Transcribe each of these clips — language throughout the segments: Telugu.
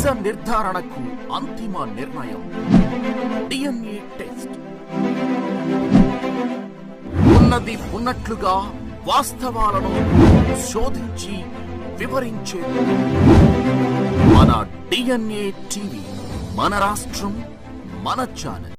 నిజ నిర్ధారణకు అంతిమ నిర్ణయం డిఎన్ఏ టెస్ట్. ఉన్నది ఉన్నట్లుగా వాస్తవాలను శోధించి వివరించేది మన డిఎన్ఏ టీవీ. మన రాష్ట్రం, మన ఛానల్.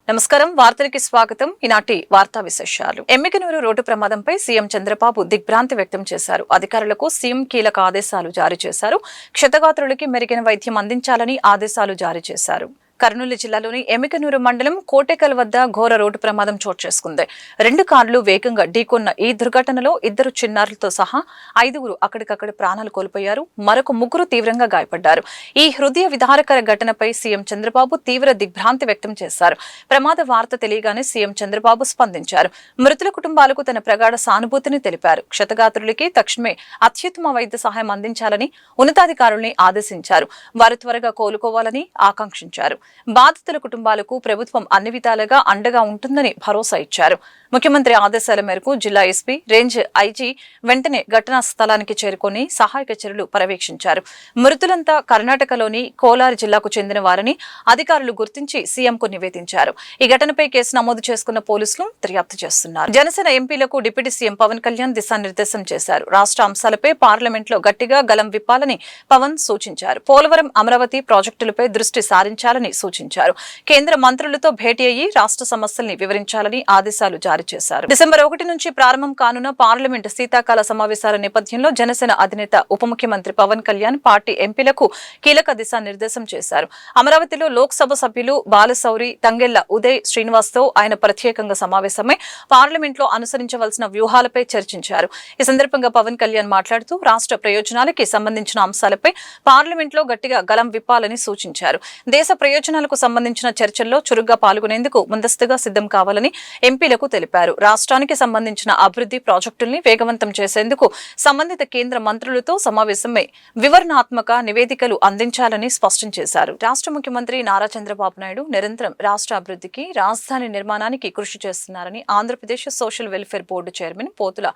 నమస్కారం, వార్తలకి స్వాగతం. ఈనాటి వార్తా విశేషాలు. ఎమ్మికనూరు రోడ్డు ప్రమాదంపై సీఎం చంద్రబాబు దిగ్భ్రాంతి వ్యక్తం చేశారు. అధికారులకు సీఎం కీలక ఆదేశాలు జారీ చేశారు. క్షతగాత్రులకి మెరుగైన వైద్యం అందించాలని ఆదేశాలు జారీ చేశారు. కర్నూలు జిల్లాలోని ఎమ్మికనూరు మండలం కోటేకల్ వద్ద ఘోర రోడ్డు ప్రమాదం చోటు చేసుకుంది. 2 కార్లు వేగంగా ఢీకొన్న ఈ దుర్ఘటనలో 2 చిన్నారులతో సహా 5 అక్కడికక్కడ ప్రాణాలు కోల్పోయారు. మరొక 3 తీవ్రంగా గాయపడ్డారు. ఈ హృదయ విదారకర ఘటనపై సీఎం చంద్రబాబు తీవ్ర దిగ్భ్రాంతి వ్యక్తం చేశారు. ప్రమాద వార్త తెలియగానే సీఎం చంద్రబాబు స్పందించారు. మృతుల కుటుంబాలకు తన ప్రగాఢ సానుభూతిని తెలిపారు. క్షతగాత్రులకి తక్షణమే అత్యుత్తమ వైద్య సహాయం అందించాలని ఉన్నతాధికారుల్ని ఆదేశించారు. వారు త్వరగా కోలుకోవాలని ఆకాంక్షించారు. బాధితుల కుటుంబాలకు ప్రభుత్వం అన్ని విధాలుగా అండగా ఉంటుందని భరోసా ఇచ్చారు. ముఖ్యమంత్రి ఆదేశాల మేరకు జిల్లా ఎస్పీ, రేంజ్ ఐజీ వెంటనే ఘటనా స్థలానికి చేరుకుని సహాయక చర్యలు పర్యవేక్షించారు. మృతులంతా కర్ణాటకలోని కోలార్ జిల్లాకు చెందిన వారని అధికారులు గుర్తించి సీఎంకు నివేదించారు. ఈ ఘటనపై కేసు నమోదు చేసుకున్న పోలీసులు దర్యాప్తు చేస్తున్నారు. జనసేన ఎంపీలకు డిప్యూటీ సీఎం పవన్ కళ్యాణ్ దిశానిర్దేశం చేశారు. రాష్ట్ర అంశాలపై పార్లమెంట్లో గట్టిగా గలం విప్పాలని పవన్ సూచించారు. పోలవరం, అమరావతి ప్రాజెక్టులపై దృష్టి సారించాలని సూచించారు. కేంద్ర మంత్రులతో భేటీ అయ్యి రాష్ట్ర సమస్యల్ని వివరించాలని ఆదేశాలు జారీ చేశారు. డిసెంబర్ 1 నుంచి ప్రారంభం కానున్న పార్లమెంటు శీతాకాల సమావేశాల నేపథ్యంలో జనసేన అధినేత ఉప ముఖ్యమంత్రి పవన్ కళ్యాణ్ పార్టీ ఎంపీలకు కీలక దిశానిర్దేశం చేశారు. అమరావతిలో లోక్సభ సభ్యులు బాలశౌరి, తంగెళ్ల ఉదయ్ శ్రీనివాస్తో ఆయన ప్రత్యేకంగా సమావేశమై పార్లమెంట్లో అనుసరించవలసిన వ్యూహాలపై చర్చించారు. ఈ సందర్భంగా పవన్ కళ్యాణ్ మాట్లాడుతూ రాష్ట్ర ప్రయోజనాలకి సంబంధించిన అంశాలపై పార్లమెంట్లో గట్టిగా గలం విప్పాలని సూచించారు. దేశ ప్రయోజనాలకు సంబంధించిన చర్చల్లో చురుగ్గా పాల్గొనేందుకు ముందస్తుగా సిద్ధం కావాలని ఎంపీలకు తెలిపారు. రాష్ట్రానికి సంబంధించిన అభివృద్ధి ప్రాజెక్టుల్ని వేగవంతం చేసేందుకు సంబంధిత కేంద్ర మంత్రులతో సమావేశమై వివరణాత్మక నివేదికలు అందించాలని స్పష్టం చేశారు. రాష్ట్ర ముఖ్యమంత్రి నారా చంద్రబాబు నాయుడు నిరంతరం రాష్ట్ర అభివృద్ధికి, రాజధాని నిర్మాణానికి కృషి చేస్తున్నారని Andhra Pradesh social welfare board chairman పోతుల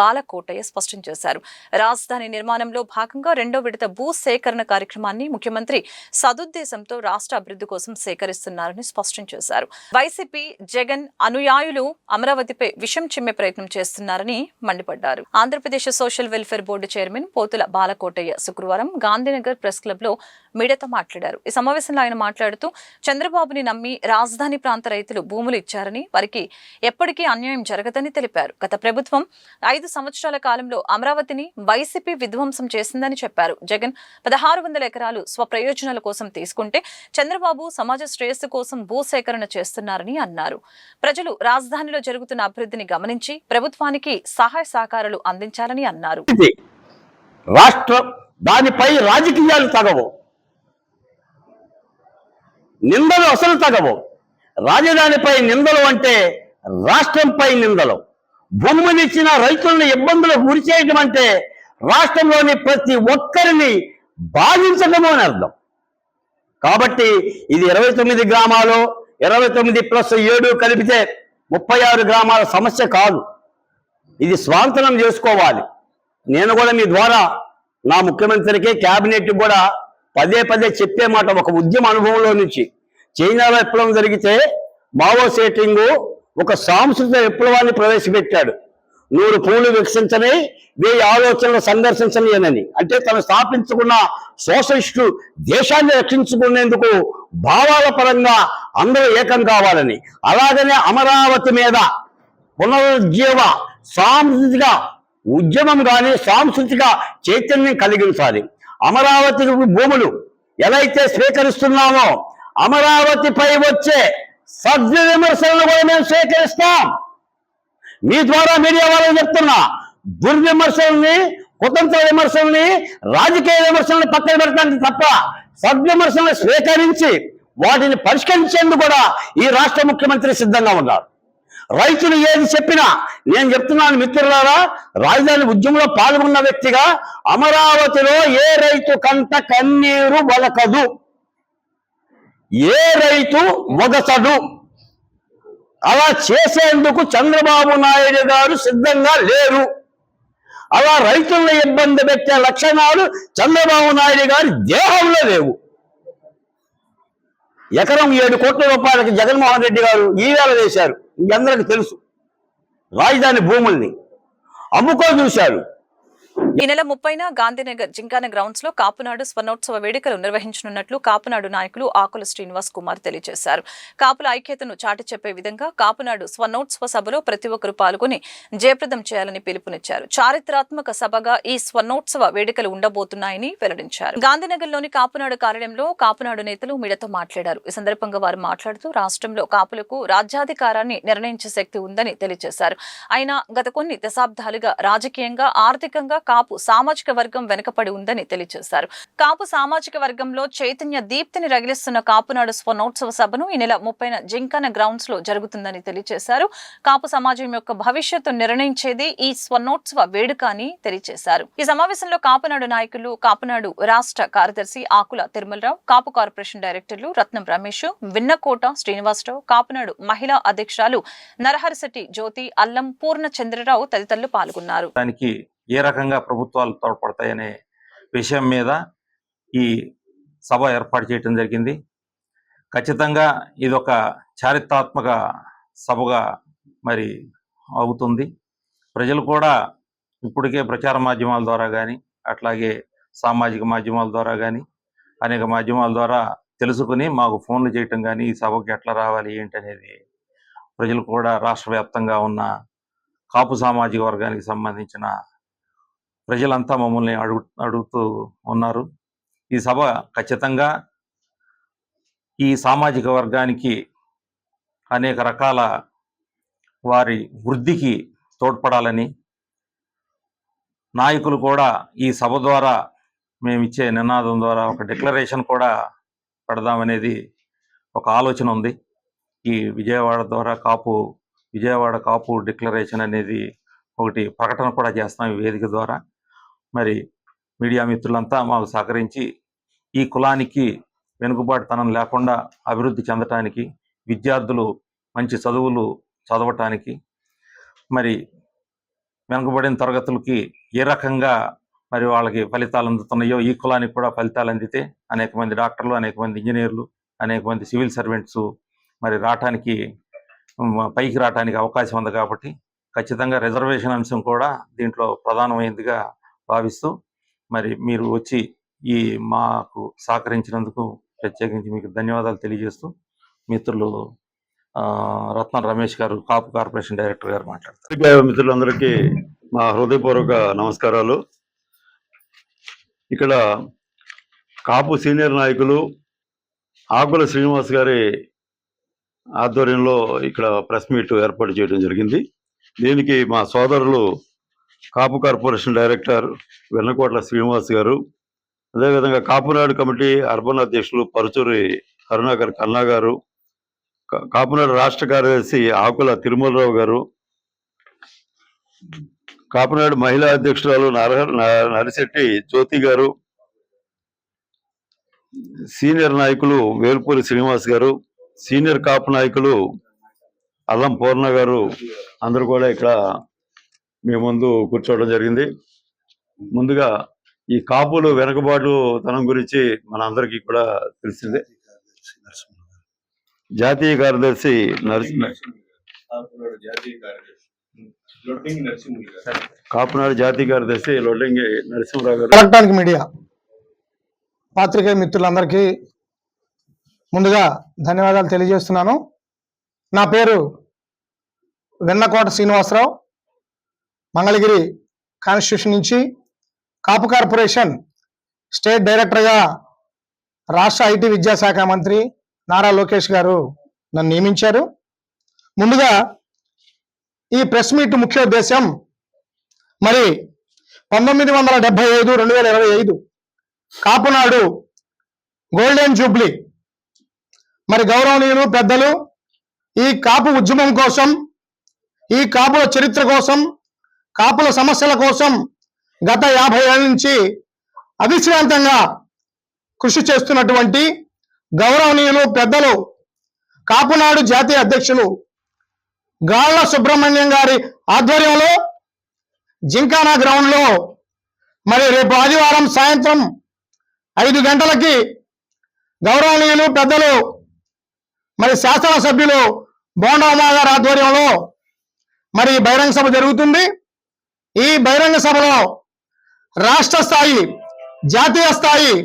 బాలకోటయ్య స్పష్టం చేశారు. రాజధాని నిర్మాణంలో భాగంగా 2వ విడత భూ సేకరణ కార్యక్రమాన్ని ముఖ్యమంత్రి సదుద్దేశంతో రాష్ట్ర అభివృద్ధి కోసం సేకరిస్తున్నారని స్పష్టం చేశారు. వైసీపీ, జగన్ అనుయాయులు అమరావతిపై విషం చిమ్మే ప్రయత్నం చేస్తున్నారని మండిపడ్డారు. Andhra Pradesh social welfare board chairman పోతుల బాలకోటయ్య శుక్రవారం గాంధీనగర్ ప్రెస్ క్లబ్ లో మీడియాతో మాట్లాడారు. ఈ సమావేశంలో ఆయన మాట్లాడుతూ చంద్రబాబుని నమ్మి రాజధాని ప్రాంత రైతులు భూములు ఇచ్చారని, వారికి ఎప్పటికీ అన్యాయం జరగదని తెలిపారు. గత ప్రభుత్వం 5 సంవత్సరాల కాలంలో అమరావతిని వైసీపీ విధ్వంసం చేసిందని చెప్పారు. జగన్ 1600 ఎకరాలు స్వప్రయోజనాల కోసం తీసుకుంటే చంద్రబాబు సమాజ శ్రేయస్సు కోసం భూసేకరణ చేస్తున్నారని అన్నారు. ప్రజలు రాజధానిలో జరుగుతున్న అభివృద్ధిని గమనించి ప్రభుత్వానికి సహాయ సహకారాలు అందించాలని అన్నారు. రాష్ట్రం దానిపై రాజకీయాలు తగవు, నిందలు అసలు తగవు. రాజధానిపై నిందలు అంటే రాష్ట్రంపై నిందలు. భూమునిచ్చిన రైతులను ఇబ్బందులకు గురి చేయడం అంటే రాష్ట్రంలోని ప్రతి ఒక్కరిని బాధించడము అని అర్థం. కాబట్టి ఇది 29 గ్రామాలు, 29 + 7 కలిపితే 36 గ్రామాల సమస్య కాదు. ఇది స్వాంతనం చేసుకోవాలి. నేను కూడా మీ ద్వారా నా ముఖ్యమంత్రికి, క్యాబినెట్ కూడా పదే చెప్పే మాట, ఒక ఉద్యమ అనుభవంలో నుంచి చైనా విప్లవం జరిగితే మావో సేటింగు ఒక సాంస్కృతిక విప్లవాన్ని ప్రవేశపెట్టాడు. 100 పూలు వికసించని 1000 ఆలోచనలు సందర్శించని అని. అంటే తను స్థాపించుకున్న సోషలిస్టు దేశాన్ని రక్షించుకునేందుకు భావాల పరంగా అందరూ ఏకం కావాలని. అలాగనే అమరావతి మీద పునరుజ్జీవ సాంస్కృతిక ఉద్యమం కానీ సాంస్కృతిక చైతన్యం కలిగించాలి. అమరావతి భూములు ఎలా అయితే స్వీకరిస్తున్నామో అమరావతిపై వచ్చే సద్విమర్శలను కూడా మేము స్వీకరిస్తాం. మీ ద్వారా మీడియా వాళ్ళని చెప్తున్నా, దుర్విమర్శల్ని, కుతంత్ర విమర్శల్ని, రాజకీయ విమర్శల్ని పక్కన పెడతానికి తప్ప సద్విమర్శలను స్వీకరించి వాటిని పరిష్కరించేందుకు కూడా ఈ రాష్ట్ర ముఖ్యమంత్రి సిద్ధంగా ఉన్నారు. రైతులు ఏది చెప్పినా నేను చెప్తున్నాను మిత్రులారా, రాజధాని ఉద్యమంలో పాల్గొన్న వ్యక్తిగా అమరావతిలో ఏ రైతు కంట కన్నీరు వలకదు, ఏ రైతు మొగసడు. అలా చేసేందుకు చంద్రబాబు నాయుడు గారు సిద్ధంగా లేరు. అలా రైతులను ఇబ్బంది పెట్టే లక్షణాలు చంద్రబాబు నాయుడు గారి దేహంలో లేవు. ఎకరం 7 కోట్ల రూపాయలకి జగన్మోహన్ రెడ్డి గారు ఈవేళ వేశారు. మీ అందరికీ తెలుసు. రాజధాని భూముల్ని అమ్ముకో చూశారు. ఈ నెల 30న గాంధీనగర్ జింకాన గ్రౌండ్స్ లో కాపునాడు స్వర్ణోత్సవ వేడుకలు నిర్వహించనున్నట్లు కాపునాడు నాయకులు ఆకుల శ్రీనివాస్ కుమార్ తెలియజేశారు. కాపుల ఐక్యతను చాటి చెప్పే విధంగా కాపునాడు స్వర్ణోత్సవ సభలో ప్రతి ఒక్కరూ పాల్గొని జయప్రదం చేయాలని పిలుపునిచ్చారు. చారిత్రాత్మక సభగా ఈ స్వర్ణోత్సవ వేడుకలు ఉండబోతున్నాయని వెల్లడించారు. గాంధీనగర్లోని కాపునాడు కార్యాలయంలో కాపునాడు నేతలు మీడియాతో మాట్లాడారు. ఈ సందర్భంగా వారు మాట్లాడుతూ రాష్ట్రంలో కాపులకు రాజ్యాధికారాన్ని నిర్ణయించే శక్తి ఉందని తెలియజేశారు. అయినా గత కొన్ని దశాబ్దాలుగా రాజకీయంగా ఆర్థికంగా కాపు సామాజిక వర్గం వెనుకబడి ఉందని తెలియజేశారు. కాపు సామాజిక వర్గంలో చైతన్య దీప్తిని రగిలిస్తున్న కాపునాడు స్వర్ణోత్సవ సభను ఈ నెల 30న జింకాన గ్రౌండ్స్ లో జరుగుతుందని తెలియజేశారు. కాపు సమాజం యొక్క భవిష్యత్తు నిర్ణయించేది ఈ స్వర్ణోత్సవ వేడుక అని తెలియజేశారు. ఈ సమావేశంలో కాపునాడు నాయకులు, కాపునాడు రాష్ట్ర కార్యదర్శి ఆకుల తిరుమలరావు, కాపు కార్పొరేషన్ డైరెక్టర్లు రత్నం రమేష్, విన్నకోట శ్రీనివాసరావు, కాపునాడు మహిళా అధ్యక్షురాలు నరహరిశెట్టి జ్యోతి, అల్లం పూర్ణచంద్రరావు తదితరులు పాల్గొన్నారు. ఏ రకంగా ప్రభుత్వాలు తోడ్పడతాయనే విషయం మీద ఈ సభ ఏర్పాటు చేయడం జరిగింది. ఖచ్చితంగా ఇదొక చారిత్రాత్మక సభగా మరి అవుతుంది. ప్రజలు కూడా ఇప్పటికే ప్రచార మాధ్యమాల ద్వారా కానీ, అట్లాగే సామాజిక మాధ్యమాల ద్వారా కానీ, అనేక మాధ్యమాల ద్వారా తెలుసుకుని మాకు ఫోన్లు చేయటం కానీ, ఈ సభకి ఎట్లా రావాలి ఏంటనేది ప్రజలు కూడా రాష్ట్ర వ్యాప్తంగా ఉన్న కాపు సామాజిక వర్గానికి సంబంధించిన ప్రజలంతా మమ్మల్ని అడుగుతూ ఉన్నారు. ఈ సభ ఖచ్చితంగా ఈ సామాజిక వర్గానికి అనేక రకాల వారి వృద్ధికి తోడ్పడాలని, నాయకులు కూడా ఈ సభ ద్వారా మేమిచ్చే నినాదం ద్వారా ఒక డిక్లరేషన్ కూడా పెడదామనేది ఒక ఆలోచన ఉంది. ఈ విజయవాడ ద్వారా విజయవాడ కాపు డిక్లరేషన్ అనేది ఒకటి ప్రకటన కూడా చేస్తాం ఈ వేదిక ద్వారా. మరి మీడియా మిత్రులంతా మాకు సహకరించి ఈ కులానికి వెనుకబాటుతనం లేకుండా అభివృద్ధి చెందటానికి, విద్యార్థులు మంచి చదువులు చదవటానికి, మరి వెనుకబడిన తరగతులకి ఏ రకంగా మరి వాళ్ళకి ఫలితాలు అందుతున్నాయో ఈ కులానికి కూడా ఫలితాలు అందితే అనేక మంది డాక్టర్లు, అనేక మంది ఇంజనీర్లు, అనేక మంది సివిల్ సర్వెంట్స్ మరి పైకి రావటానికి అవకాశం ఉంది. కాబట్టి ఖచ్చితంగా రిజర్వేషన్ అంశం కూడా దీంట్లో ప్రధానమైనదిగా భావిస్తూ మరి మీరు వచ్చి మాకు సహకరించినందుకు ప్రత్యేకించి మీకు ధన్యవాదాలు తెలియజేస్తూ మిత్రులు రత్నం రమేష్ గారు, కాపు కార్పొరేషన్ డైరెక్టర్ గారు మాట్లాడతారు. మిత్రులందరికీ మా హృదయపూర్వక నమస్కారాలు. ఇక్కడ కాపు సీనియర్ నాయకులు ఆకుల శ్రీనివాస్ గారి ఆధ్వర్యంలో ఇక్కడ ప్రెస్ మీట్ ఏర్పాటు చేయడం జరిగింది. దీనికి మా సోదరులు కాపు కార్పొరేషన్ డైరెక్టర్ వెన్నకోట్ల శ్రీనివాస్ గారు, అదేవిధంగా కాపునాడు కమిటీ అర్బన్ అధ్యక్షులు పరుచూరి కరుణాకర్ కన్నా గారు, కాపునాడు రాష్ట్ర కార్యదర్శి ఆకుల తిరుమలరావు గారు, కాపునాడు మహిళా అధ్యక్షురాలు నరిశెట్టి జ్యోతి గారు, సీనియర్ నాయకులు వేల్పూరి శ్రీనివాస్ గారు, సీనియర్ కాపు నాయకులు అల్లం పూర్ణ గారు అందరూ కూడా ఇక్కడ మీ ముందు కూర్చోవడం జరిగింది. ముందుగా ఈ కాపులు వెనుకబాటు తనం గురించి మన అందరికీ కూడా తెలిసిందే. జాతీయ కార్యదర్శి కాపునాడు జాతీయ కార్యదర్శి లొడ్డంగి నరసింహరావు గారు. ఎలక్ట్రానిక్ మీడియా పాత్రికేయ మిత్రులందరికీ ముందుగా ధన్యవాదాలు తెలియజేస్తున్నాను. నా పేరు వెన్నకోట శ్రీనివాసరావు, మంగళగిరి కాన్స్టిట్యూషన్ నుంచి కాపు కార్పొరేషన్ స్టేట్ డైరెక్టర్గా రాష్ట్ర ఐటీ విద్యాశాఖ మంత్రి నారా లోకేష్ గారు నన్ను నియమించారు. ముందుగా ఈ ప్రెస్ మీట్ ముఖ్య ఉద్దేశం మరి 1975-2025 కాపునాడు గోల్డెన్ జూబ్లీ మరి గౌరవనీయులు పెద్దలు ఈ కాపు ఉద్యమం కోసం, ఈ కాపుల చరిత్ర కోసం, కాపుల సమస్యల కోసం గత 50 ఏళ్ల నుంచి అవిశ్రాంతంగా కృషి చేస్తున్నటువంటి గౌరవనీయులు పెద్దలు కాపునాడు జాతీయ అధ్యక్షులు గాళ్ళ సుబ్రహ్మణ్యం గారి ఆధ్వర్యంలో జింకానా గ్రౌండ్ లో మరి రేపు ఆదివారం సాయంత్రం 5 గంటలకి గౌరవనీయులు పెద్దలు మరి శాసనసభ్యులు బోండా ఉమా గారి ఆధ్వర్యంలో మరి బహిరంగ సభ జరుగుతుంది. ఈ బహిరంగ సభలో రాష్ట్ర స్థాయి, జాతీయ స్థాయి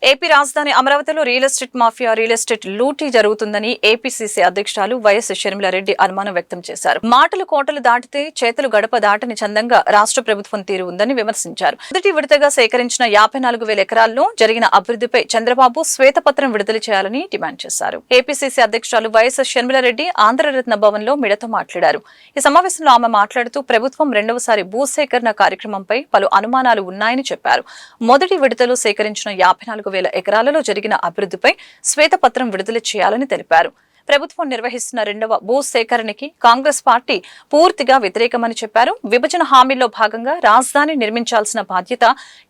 ఏపీ రాజధాని అమరావతిలో real estate mafia, real estate లూటీ జరుగుతుందని ఏపీసీసీ అధ్యక్షురాలు వైఎస్ షర్మిలారెడ్డి అనుమానం వ్యక్తం చేశారు. మాటలు కోటలు దాటితే చేతులు గడప దాటని చందంగా రాష్ట్ర ప్రభుత్వం తీరు ఉందని విమర్శించారు. మొదటి విడతగా సేకరించిన 54,000 ఎకరాల్లో జరిగిన అభివృద్ధిపై చంద్రబాబు శ్వేతపత్రం విడుదల చేయాలని డిమాండ్ చేశారు. ఏపీసీసీ అధ్యక్షురాలు వైఎస్ షర్మిలారెడ్డి ఆంధ్రరత్న భవన్ లో మీడియాతో మాట్లాడారు. ఈ సమావేశంలో ఆమె మాట్లాడుతూ ప్రభుత్వం రెండవసారి భూసేకరణ కార్యక్రమంపై పలు అనుమానాలు ఉన్నాయని చెప్పారు. మొదటి విడతలో సేకరించిన 54,000 ఎకరాలలో జరిగిన అభివృద్ధిపై శ్వేతపత్రం విడుదల చేయాలని తెలిపారు. ప్రభుత్వం నిర్వహిస్తున్న రెండవ భూ సేకరణకి కాంగ్రెస్ పార్టీ పూర్తిగా వ్యతిరేకమని చెప్పారు. విభజన హామీల్లో భాగంగా రాజధాని నిర్మించాల్సిన బాధ్యత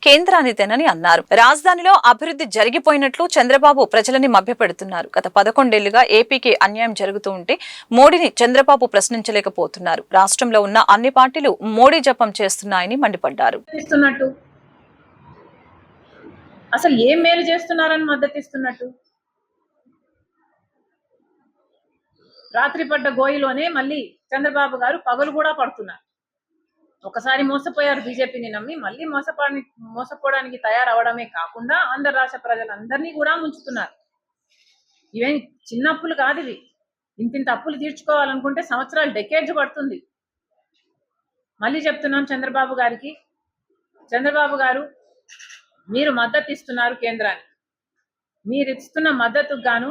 కేంద్రానిదేనని అన్నారు. రాజధానిలో అభివృద్ధి జరిగిపోయినట్లు చంద్రబాబు ప్రజలని మభ్యపెడుతున్నారు. గత 11 ఏళ్లుగా ఏపీకి అన్యాయం జరుగుతూ ఉంటే మోడీని చంద్రబాబు ప్రశ్నించలేకపోతున్నారు. రాష్ట్రంలో ఉన్న అన్ని పార్టీలు మోడీ జపం చేస్తున్నాయని మండిపడ్డారు. అసలు ఏం మేలు చేస్తున్నారని మద్దతు ఇస్తున్నట్టు? రాత్రి పడ్డ గోయిలోనే మళ్ళీ చంద్రబాబు గారు పగలు కూడా పడుతున్నారు. ఒకసారి మోసపోయారు బీజేపీని నమ్మి, మళ్ళీ మోసపోవడానికి తయారవడమే కాకుండా ఆంధ్ర రాష్ట్ర ప్రజలందరినీ కూడా ముంచుతున్నారు. ఇవేం చిన్న అప్పులు కాదు ఇవి. ఇంతింత అప్పులు తీర్చుకోవాలనుకుంటే సంవత్సరాలు, డెకేడ్స్ పడుతుంది. మళ్ళీ చెప్తున్నాం చంద్రబాబు గారికి, చంద్రబాబు గారు మీరు మద్దతు ఇస్తున్నారు కేంద్రానికి. మీరు ఇస్తున్న మద్దతుకు గాను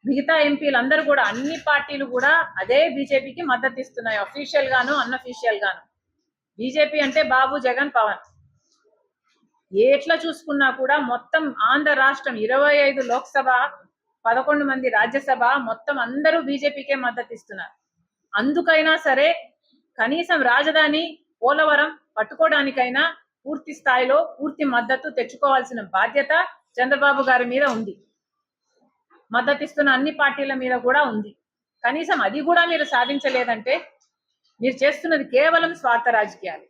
మిగతా ఎంపీలందరూ కూడా, అన్ని పార్టీలు కూడా అదే బీజేపీకి మద్దతు ఇస్తున్నాయి, అఫీషియల్ గాను అన్అఫీషియల్ గాను. బీజేపీ అంటే బాబు, జగన్, పవన్. ఎట్లా చూసుకున్నా కూడా మొత్తం ఆంధ్ర రాష్ట్రం 25 లోక్సభ, 11 మంది రాజ్యసభ, మొత్తం అందరూ బీజేపీకే మద్దతు ఇస్తున్నారు. అందుకైనా సరే కనీసం రాజధాని పోలవరం పట్టుకోవడానికైనా పూర్తి స్థాయిలో పూర్తి మద్దతు తెచ్చుకోవాల్సిన బాధ్యత చంద్రబాబు గారి మీద ఉంది. మద్దతు ఇస్తున్న అన్ని పార్టీల మీద కూడా ఉంది. కనీసం అది కూడా మీరు సాధించలేదంటే మీరు చేస్తున్నది కేవలం స్వార్థ రాజకీయాలు.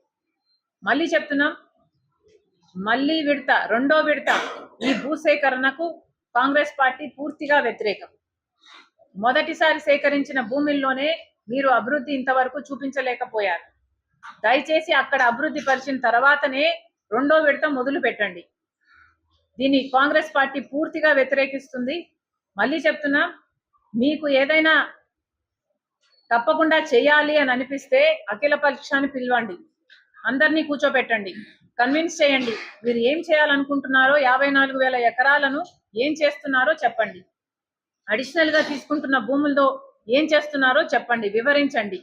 మళ్ళీ చెప్తున్నాం, మళ్ళీ రెండో విడత ఈ భూసేకరణకు కాంగ్రెస్ పార్టీ పూర్తిగా వ్యతిరేకం. మొదటిసారి సేకరించిన భూముల్లోనే మీరు అభివృద్ధి ఇంతవరకు చూపించలేకపోయారు. దయచేసి అక్కడ అభివృద్ధి పరిచిన తర్వాతనే రెండో విడత మొదలు పెట్టండి. దీన్ని కాంగ్రెస్ పార్టీ పూర్తిగా వ్యతిరేకిస్తుంది. మళ్ళీ చెప్తున్నా, మీకు ఏదైనా తప్పకుండా చేయాలి అని అనిపిస్తే అఖిల పక్షాన్ని పిలవండి, అందరినీ కూర్చోబెట్టండి, కన్విన్స్ చేయండి. మీరు ఏం చేయాలనుకుంటున్నారో, 54,000 ఎకరాలను ఏం చేస్తున్నారో చెప్పండి. అడిషనల్ గా తీసుకుంటున్న భూములతో ఏం చేస్తున్నారో చెప్పండి, వివరించండి.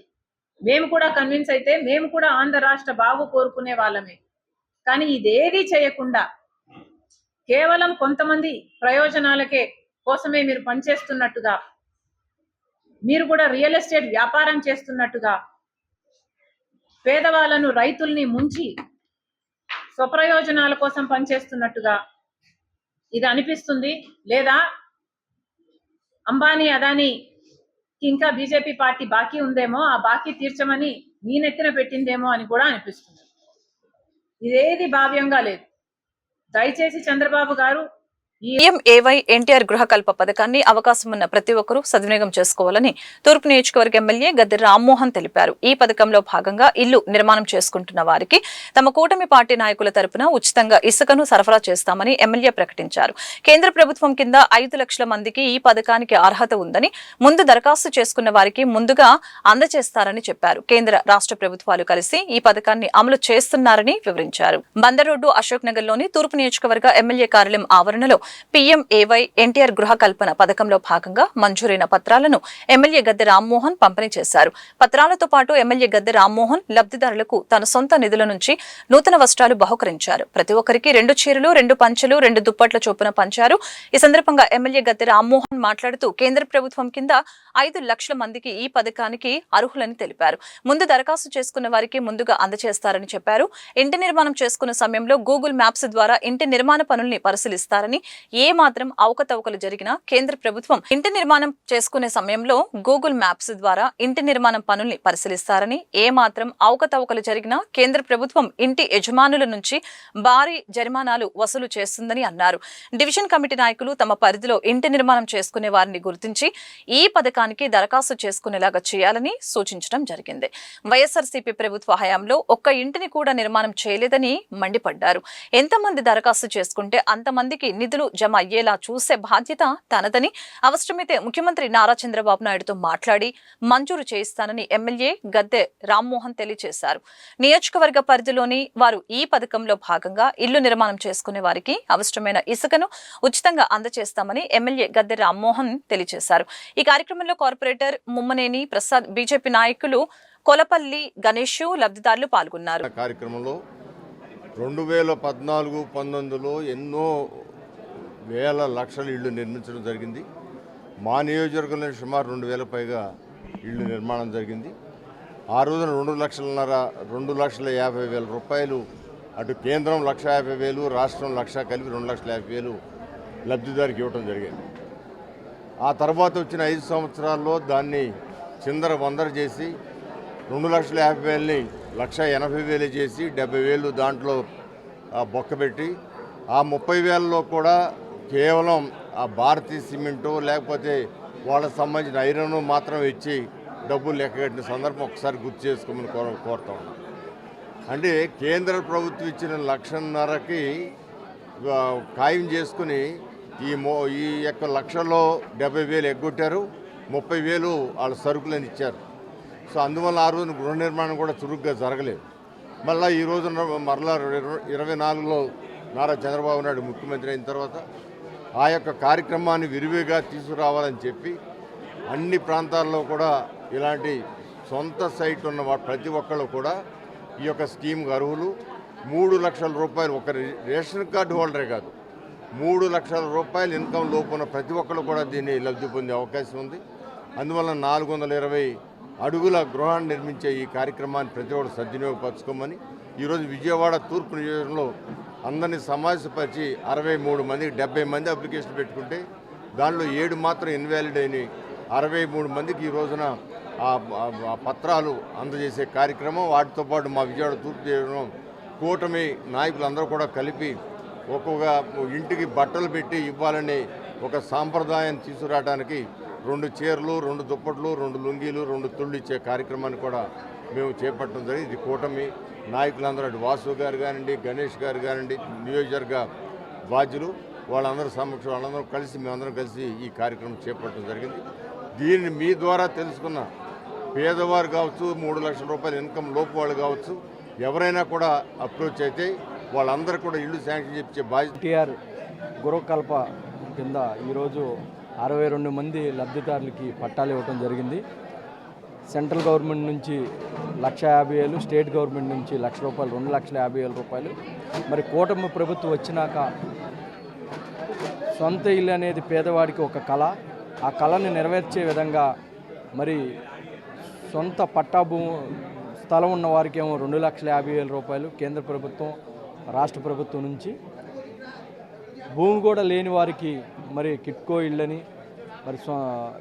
మేము కూడా కన్విన్స్ అయితే మేము కూడా ఆంధ్ర రాష్ట్ర బాగు కోరుకునే వాళ్ళమే. కానీ ఇదేది చేయకుండా కేవలం కొంతమంది ప్రయోజనాలకే కోసమే మీరు పనిచేస్తున్నట్టుగా, మీరు కూడా రియల్ ఎస్టేట్ వ్యాపారం చేస్తున్నట్టుగా, పేదవాళ్ళను, రైతుల్ని ముంచి స్వప్రయోజనాల కోసం పనిచేస్తున్నట్టుగా ఇది అనిపిస్తుంది. లేదా అంబానీ, అదానీ ఇంకా బీజేపీ పార్టీ బాకీ ఉందేమో, ఆ బాకీ తీర్చమని మీ నెత్తిన పెట్టిందేమో అని కూడా అనిపిస్తుంది. ఇదేది భావ్యంగా లేదు. దయచేసి చంద్రబాబు గారు PMAY ఎన్టీఆర్ గృహకల్ప పథకాన్ని అవకాశం ఉన్న ప్రతి ఒక్కరూ సద్వినియోగం చేసుకోవాలని తూర్పు నియోజకవర్గ ఎమ్మెల్యే గద్దె రామ్మోహన్ తెలిపారు. ఈ పథకంలో భాగంగా ఇల్లు నిర్మాణం చేసుకుంటున్న వారికి తమ కూటమి పార్టీ నాయకుల తరపున ఉచితంగా ఇసుకను సరఫరా చేస్తామని ఎమ్మెల్యే ప్రకటించారు. కేంద్ర ప్రభుత్వం కింద 5 లక్షల మందికి ఈ పథకానికి అర్హత ఉందని, ముందు దరఖాస్తు చేసుకున్న వారికి ముందుగా అందజేస్తారని చెప్పారు. కేంద్ర రాష్ట్ర ప్రభుత్వాలు కలిసి ఈ పథకాన్ని అమలు చేస్తున్నారని వివరించారు. బందర్ రోడ్డు, అశోక్ నగర్ లోని తూర్పు నియోజకవర్గ ఎమ్మెల్యే కార్యాలయం ఆవరణలో PMAY ఎన్టీఆర్ గృహ కల్పన పథకంలో భాగంగా మంజూరైన పత్రాలను ఎమ్మెల్యే గద్దె రామ్మోహన్ పంపిణీ చేశారు. పత్రాలతో పాటు ఎమ్మెల్యే గద్దె రామ్మోహన్ లబ్ధిదారులకు తన సొంత నిధుల నుంచి నూతన వస్త్రాలు బహుకరించారు. ప్రతి ఒక్కరికి 2 చీరలు, 2 పంచెలు, 2 దుప్పట్ల చొప్పున పంచారు. ఈ సందర్భంగా ఎమ్మెల్యే గద్దె రామ్మోహన్ మాట్లాడుతూ కేంద్ర ప్రభుత్వం కింద 5 లక్షల మందికి ఈ పథకానికి అర్హులని తెలిపారు. ముందు దరఖాస్తు చేసుకున్న వారికి ముందుగా అందజేస్తారని చెప్పారు. ఇంటి నిర్మాణం చేసుకున్న సమయంలో గూగుల్ మ్యాప్స్ ద్వారా ఇంటి నిర్మాణ పనుల్ని పరిశీలిస్తారని, ఏ మాత్రం అవకతవకలు జరిగినా కేంద్ర ప్రభుత్వం ఇంటి నిర్మాణం చేసుకునే సమయంలో గూగుల్ మ్యాప్స్ ద్వారా ఇంటి నిర్మాణం పనుల్ని పరిశీలిస్తారని, ఏ మాత్రం అవకతవకలు జరిగినా కేంద్ర ప్రభుత్వం ఇంటి యజమానుల నుంచి భారీ జరిమానాలు వసూలు చేస్తుందని అన్నారు. డివిజన్ కమిటీ నాయకులు తమ పరిధిలో ఇంటి నిర్మాణం చేసుకునే వారిని గుర్తించి ఈ పథకానికి దరఖాస్తు చేసుకునేలాగా చేయాలని సూచించడం జరిగింది. వైఎస్ఆర్సీపీ ప్రభుత్వ హయాంలో ఒక్క ఇంటిని కూడా నిర్మాణం చేయలేదని మండిపడ్డారు. ఎంతమంది దరఖాస్తు చేసుకుంటే అంతమందికి నిధులు జమ అయ్యేలా చూసే బాధ్యత తనదని, అవసరమైతే ముఖ్యమంత్రి నారా చంద్రబాబు నాయుడుతో మాట్లాడి మంజూరు చేయిస్తానని ఎమ్మెల్యే గద్దె రామ్మోహన్ తెలియజేశారు. నియోజకవర్గ పరిధిలోని వారు ఈ పథకంలో భాగంగా ఇల్లు నిర్మాణం చేసుకునే వారికి అవసరమైన ఇసుకను ఉచితంగా అందజేస్తామని ఎమ్మెల్యే గద్దె రామ్మోహన్ తెలియజేశారు. ఈ కార్యక్రమంలో కార్పొరేటర్ ముమ్మనేని ప్రసాద్, బీజేపీ నాయకులు కొలపల్లి గణేష్ లబ్ధిదారులు పాల్గొన్నారు. కార్యక్రమంలో 2014-19లో ఎన్నో వేల లక్షల ఇళ్లు నిర్మించడం జరిగింది. మా నియోజకవర్గంలో సుమారు 2000 పైగా ఇళ్లు నిర్మాణం జరిగింది. ఆ రోజున 2,50,000 రూపాయలు అటు కేంద్రం 1,50,000, రాష్ట్రం 1,00,000 కలిపి 2,50,000 లబ్ధిదారికి ఇవ్వడం జరిగింది. ఆ తర్వాత వచ్చిన 5 సంవత్సరాల్లో దాన్ని చిందర వందర చేసి 2,50,000ని 1,80,000 చేసి 70,000 దాంట్లో బొక్కబెట్టి ఆ 30,000లో కూడా కేవలం ఆ భారతీయ సిమెంటు లేకపోతే వాళ్ళకి సంబంధించిన ఐరన్ మాత్రం ఇచ్చి డబ్బులు లెక్కగట్టిన సందర్భం ఒకసారి గుర్తు చేసుకోమని కోరుతా ఉన్నాం. అంటే కేంద్ర ప్రభుత్వం ఇచ్చిన 1,50,000కి ఖాయం చేసుకుని ఈ యొక్క 1,00,000లో 70,000 ఎగ్గొట్టారు, 30,000 వాళ్ళ సరుకులని ఇచ్చారు. సో అందువల్ల ఆ రోజున గృహ నిర్మాణం కూడా చురుగ్గా జరగలేదు. మళ్ళీ ఈ రోజున మరలా 24లో నారా చంద్రబాబు నాయుడు ముఖ్యమంత్రి అయిన తర్వాత ఆ యొక్క కార్యక్రమాన్ని విరివిగా తీసుకురావాలని చెప్పి అన్ని ప్రాంతాల్లో కూడా ఇలాంటి సొంత సైట్ ఉన్న ప్రతి ఒక్కళ్ళు కూడా ఈ యొక్క స్కీమ్కి అర్హులు. 3 లక్షల రూపాయలు ఒక రేషన్ కార్డు హోల్డరే కాదు, 3 లక్షల రూపాయలు ఇన్కమ్ లోపు ఉన్న ప్రతి ఒక్కరు కూడా దీన్ని లబ్ధి పొందే అవకాశం ఉంది. అందువల్ల 420 అడుగుల గృహాన్ని నిర్మించే ఈ కార్యక్రమాన్ని ప్రతి ఒక్కరు సద్వినియోగపరచుకోమని ఈరోజు విజయవాడ తూర్పు నియోజకవర్గంలో అందరినీ సమావేశపరిచి 63 మందికి 70 మంది అప్లికేషన్ పెట్టుకుంటే దానిలో 7 మాత్రం ఇన్వాలిడ్ అయినాయి. 63 మందికి ఈ రోజున ఆ పత్రాలు అందజేసే కార్యక్రమం, వాటితో పాటు మా విజయవాడ తూర్పు నియోజకవర్గం కూటమి నాయకులందరూ కూడా కలిపి ఒక్కొక్క ఇంటికి బట్టలు పెట్టి ఇవ్వాలని ఒక సాంప్రదాయాన్ని తీసుకురావడానికి 2 చీరలు, 2 దుప్పట్లు, 2 లుంగీలు, 2 తుళ్ళు ఇచ్చే కార్యక్రమాన్ని కూడా మేము చేపట్టడం జరిగింది. ఇది కూటమి నాయకులందరూ అటు వాసు గారు కానివ్వండి, గణేష్ గారు కానివ్వండి, నియోజకవర్గ బాధ్యులు వాళ్ళందరూ సమక్షం వాళ్ళందరూ కలిసి మేమందరం కలిసి ఈ కార్యక్రమం చేపట్టడం జరిగింది. దీన్ని మీ ద్వారా తెలుసుకున్న పేదవారు కావచ్చు, 3 లక్షల రూపాయల ఇన్కమ్ లోపు వాళ్ళు కావచ్చు, ఎవరైనా కూడా అప్రోచ్ అయితే వాళ్ళందరూ కూడా ఇల్లు శాంక్షన్ చేయించే బాధ్యత. టీఆర్ గృహకల్ప కింద ఈరోజు 62 మంది లబ్ధిదారులకి పట్టాలు ఇవ్వడం జరిగింది. సెంట్రల్ గవర్నమెంట్ నుంచి 1,50,000, స్టేట్ గవర్నమెంట్ నుంచి ₹1,00,000, 2,50,000 రూపాయలు. మరి కూటమి ప్రభుత్వం వచ్చినాక సొంత ఇల్లు అనేది పేదవాడికి ఒక కళ. ఆ కళని నెరవేర్చే విధంగా మరి సొంత పట్టా స్థలం ఉన్న వారికేమో 2,50,000 రూపాయలు కేంద్ర ప్రభుత్వం, రాష్ట్ర ప్రభుత్వం నుంచి, భూమి కూడా లేని వారికి మరి కిట్కో ఇళ్ళని మరి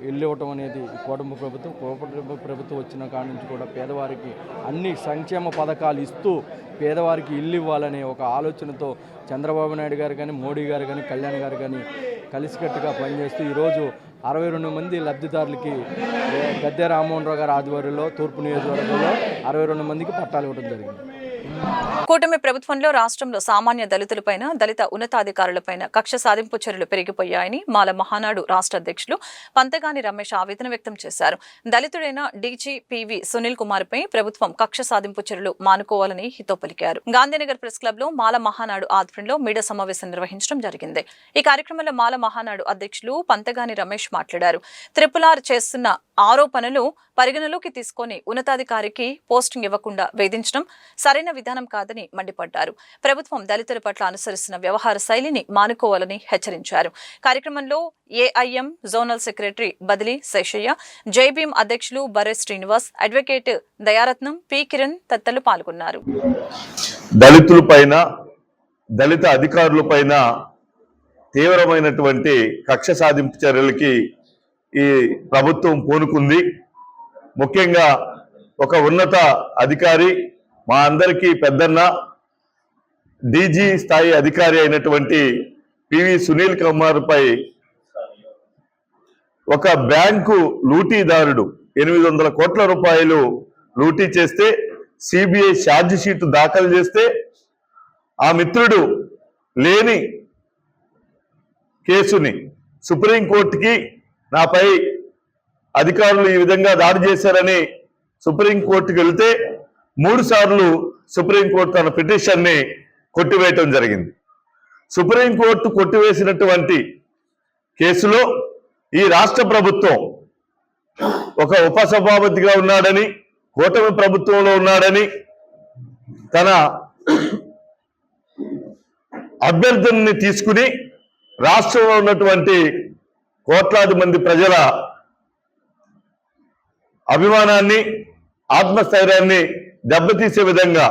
ఇల్లు ఇవ్వటం అనేది కూటమి ప్రభుత్వం వచ్చిన కాడి నుంచి కూడా పేదవారికి అన్ని సంక్షేమ పథకాలు ఇస్తూ పేదవారికి ఇల్లు ఇవ్వాలనే ఒక ఆలోచనతో చంద్రబాబు నాయుడు గారు కానీ, మోడీ గారు కానీ, కళ్యాణ్ గారు కానీ కలిసికట్టుగా పనిచేస్తూ ఈరోజు 62 మంది లబ్ధిదారులకి గద్దె రామ్మోహన్ రావు గారి ఆధ్వర్యంలో తూర్పు నియోజకవర్గంలో 62 మందికి పట్టాలు ఇవ్వడం జరిగింది. కూటమి ప్రభుత్వంలో రాష్ట్రంలో సామాన్య దళితులపైన, దళిత ఉన్నతాధికారులపైన కక్ష సాధింపు చర్యలు పెరిగిపోయాయని మాల మహానాడు రాష్ట్ర అధ్యక్షులు పంతగాని రమేష్ ఆవేదన వ్యక్తం చేశారు. దళితుడైన డీజీ పివి సునీల్ కుమార్ పై ప్రభుత్వం కక్ష సాధింపు చర్యలు మానుకోవాలని హితవు పలికారు. గాంధీనగర్ ప్రెస్ క్లబ్ లో మాల మహానాడు ఆధ్వర్యంలో మీడియా సమావేశం నిర్వహించడం జరిగింది. ఈ కార్యక్రమంలో మాల మహానాడు అధ్యక్షులు పంతగాని రమేష్ మాట్లాడారు. త్రిపులార్ చేస్తున్న ఆరోపణలు పరిగణలోకి తీసుకొని ఉన్నతాధికారికి పోస్టింగ్ ఇవ్వకుండా వేధించడం సరైన విధానం కాదని మండిపడ్డారు. ప్రభుత్వం దళితుల పట్ల అనుసరిస్తున్న వ్యవహార శైలిని మానుకోవాలని హెచ్చరించారు. కార్యక్రమంలో ఏఐఎం జోనల్ సెక్రటరీ బదిలీ శేషయ్య, జైభీం అధ్యక్షులు బర్రె శ్రీనివాస్, అడ్వకేట్ దయారత్నం, పి కిరణ్ తదితరులు తీవ్రమైనటువంటి కక్ష సాధింపు చర్యలకి ఈ ప్రభుత్వం పూనుకుంది. ముఖ్యంగా ఒక ఉన్నత అధికారి, మా అందరికీ పెద్దన్న, డీజీ స్థాయి అధికారి అయినటువంటి పివి సునీల్ కుమార్ పై ఒక బ్యాంకు లూటీదారుడు 800 కోట్ల రూపాయలు లూటీ చేస్తే సిబిఐ ఛార్జ్ షీట్ దాఖలు చేస్తే ఆ మిత్రుడు లేని కేసుని సుప్రీంకోర్టుకి నాపై అధికారులు ఈ విధంగా దాడి చేశారని సుప్రీంకోర్టుకి వెళ్తే 3 సార్లు సుప్రీంకోర్టు తన పిటిషన్ని కొట్టివేయటం జరిగింది. సుప్రీంకోర్టు కొట్టివేసినటువంటి కేసులో ఈ రాష్ట్ర ప్రభుత్వం ఒక ఉపసభాపతిగా ఉన్నాడని, కూటమి ప్రభుత్వంలో ఉన్నాడని, తన అభ్యర్థుల్ని తీసుకుని రాష్ట్రంలో ఉన్నటువంటి కోట్లాది మంది ప్రజల అభిమానాన్ని, ఆత్మస్థైర్యాన్ని దెబ్బతీసే విధంగా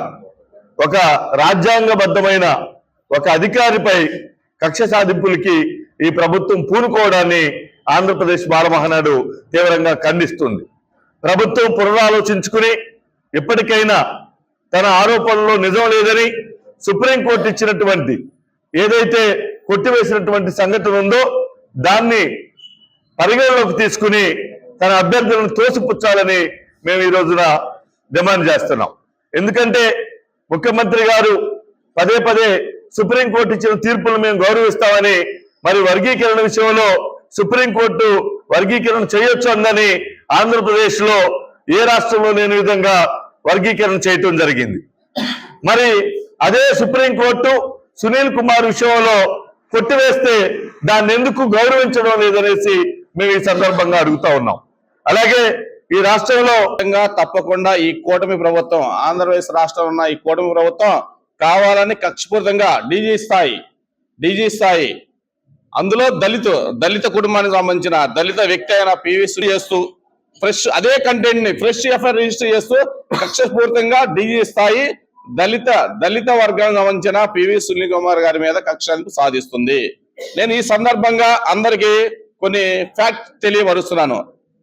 ఒక రాజ్యాంగబద్ధమైన ఒక అధికారిపై కక్ష సాధింపులకి ఈ ప్రభుత్వం పూనుకోవడాన్ని ఆంధ్రప్రదేశ్ బాలమహానాడు తీవ్రంగా ఖండిస్తుంది. ప్రభుత్వం పునరాలోచించుకుని ఇప్పటికైనా తన ఆరోపణలో నిజం లేదని సుప్రీంకోర్టు ఇచ్చినటువంటి ఏదైతే కొట్టివేసినటువంటి సంఘటన ఉందో దాన్ని పరిగణలోకి తీసుకుని తన అభ్యర్థులను తోసిపుచ్చాలని మేము ఈ రోజున డిమాండ్ చేస్తున్నాం. ఎందుకంటే ముఖ్యమంత్రి గారు పదే పదే సుప్రీంకోర్టు ఇచ్చిన తీర్పును మేము గౌరవిస్తామని, మరి వర్గీకరణ విషయంలో సుప్రీంకోర్టు వర్గీకరణ చేయొచ్చు అందని ఆంధ్రప్రదేశ్ లో ఏ రాష్ట్రంలో లేని విధంగా వర్గీకరణ చేయటం జరిగింది. మరి అదే సుప్రీంకోర్టు సునీల్ కుమార్ విషయంలో కొట్టివేస్తే దాన్ని ఎందుకు గౌరవించడం లేదనేసి మేము ఈ సందర్భంగా అడుగుతా ఉన్నాం. అలాగే ఈ రాష్ట్రంలో తప్పకుండా ఈ కూటమి ప్రభుత్వం, ఆంధ్రప్రదేశ్ రాష్ట్రంలో ఉన్న ఈ కూటమి ప్రభుత్వం కావాలని కక్షపూరితంగా డీజీ స్థాయి అందులో దళిత కుటుంబానికి సంబంధించిన దళిత వ్యక్తి అయిన పివి చేస్తూ అదే కంటెంట్ ని ఫ్రెష్ ఎఫ్ఐఆర్ రిజిస్టర్ చేస్తూ కక్షపూరితంగా డీజీ స్థాయి దళిత వర్గానికి సంబంధించిన పివి సునీల్ కుమార్ గారి మీద కక్షను సాధిస్తుంది. నేను ఈ సందర్భంగా అందరికీ కొన్ని ఫ్యాక్ట్ తెలియపరుస్తున్నాను.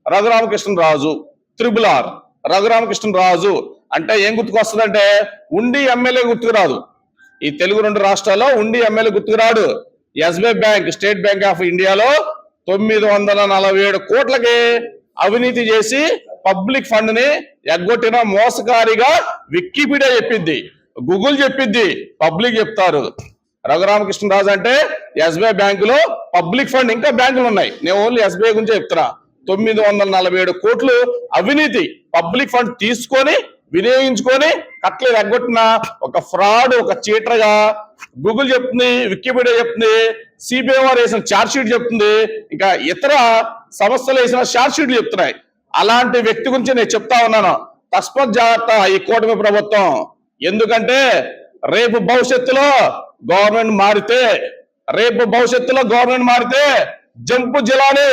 రఘురామకృష్ణరాజు త్రిబుల్-R రఘురామకృష్ణరాజు అంటే ఏం గుర్తుకొస్తుందంటే ఉండి ఎమ్మెల్యే గుర్తుకురాదు. ఈ తెలుగు 2 రాష్ట్రాల్లో ఉండి MLA గుర్తుకురాడు. SBI bank, state bank of ఇండియాలో 947 కోట్లకి అవినీతి చేసి పబ్లిక్ ఫండ్ ని ఎగ్గొట్టిన మోసకారిగా వికీపీడియా చెప్పింది, గూగుల్ చెప్పింది, పబ్లిక్ చెప్తారు. రఘురామకృష్ణరాజు అంటే ఎస్బీఐ బ్యాంకులో పబ్లిక్ ఫండ్, ఇంకా బ్యాంకులు ఉన్నాయి, నేను ఓన్లీ ఎస్బీఐ గురించి చెప్తున్నా. 947 కోట్లు అవినీతి పబ్లిక్ ఫండ్ తీసుకొని వినియోగించుకొని కట్టలు ఎగ్గొట్టిన ఒక ఫ్రాడ్, ఒక చీటర్గా గూగుల్ చెప్తుంది, వికీపీడియా చెప్తుంది, సిబిఐ వారు వేసిన ఛార్జ్ షీట్ చెప్తుంది, ఇంకా ఇతర సంస్థలు వేసిన ఛార్జ్ షీట్లు చెప్తున్నాయి. అలాంటి వ్యక్తి గురించి నేను చెప్తా ఉన్నాను. తస్మత్ జాగ్రత్త ఈ కూటమి ప్రభుత్వం. ఎందుకంటే రేపు భవిష్యత్తులో గవర్నమెంట్ మారితే జంపు జిల్లానే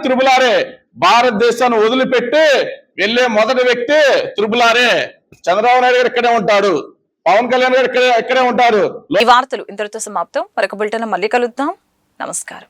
త్రిబుల్-R భారతదేశాన్ని వదిలిపెట్టి వెళ్లే మొదటి వ్యక్తి త్రిబుల్-R. చంద్రబాబు నాయుడు గారు ఇక్కడే ఉంటాడు, పవన్ కళ్యాణ్ గారు ఇక్కడే ఉంటారు. ఈ వార్తలు ఇంతటితో సమాప్తం. మరొక బులెటిన్ మళ్ళీ కలుద్దాం. నమస్కారం.